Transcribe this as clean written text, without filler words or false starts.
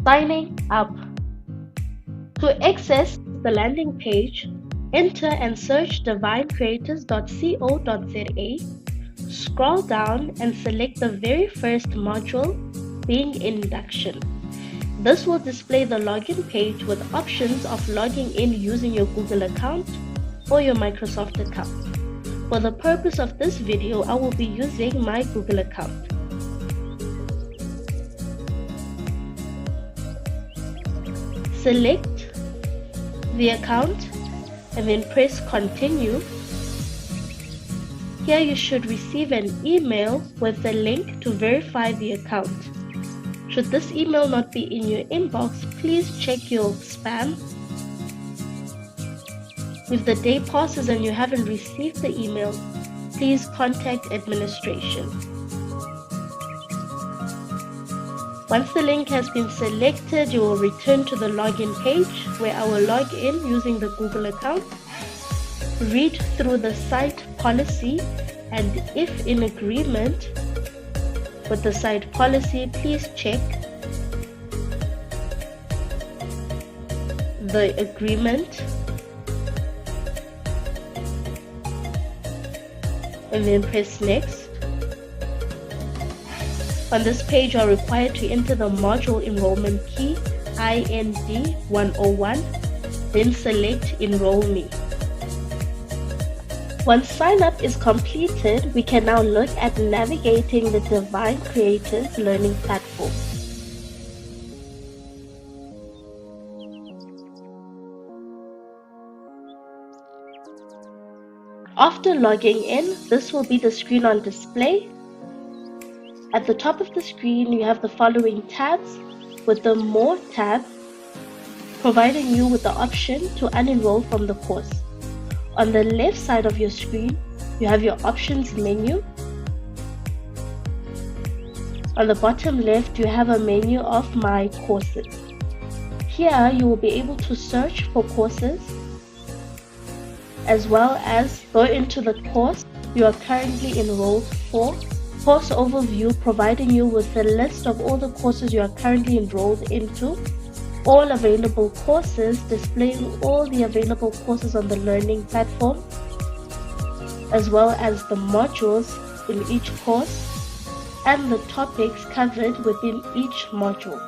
Signing up. To access the landing page, enter and search divinecreators.co.za. Scroll down and select the very first module, being Induction. This will display the login page with options of logging in using your Google account or your Microsoft account. For the purpose of this video, I will be using my Google account. Select the account and then press Continue. Here you should receive an email with the link to verify the account. Should this email not be in your inbox, please check your spam. If the day passes and you haven't received the email, please contact administration. Once the link has been selected, you will return to the login page where I will log in using the Google account. Read through the site policy, and if in agreement with the site policy, please check the agreement and then press next. On this page, you are required to enter the module enrollment key IND 101, then select Enroll Me. Once sign up is completed, we can now look at navigating the Divine Creators learning platform. After logging in, this will be the screen on display. At the top of the screen, you have the following tabs, with the More tab providing you with the option to unenroll from the course. On the left side of your screen, you have your options menu. On the bottom left, you have a menu of My Courses. Here, you will be able to search for courses, as well as go into the course you are currently enrolled for. Course overview providing you with a list of all the courses you are currently enrolled into, all available courses, displaying all the available courses on the learning platform, as well as the modules in each course and the topics covered within each module.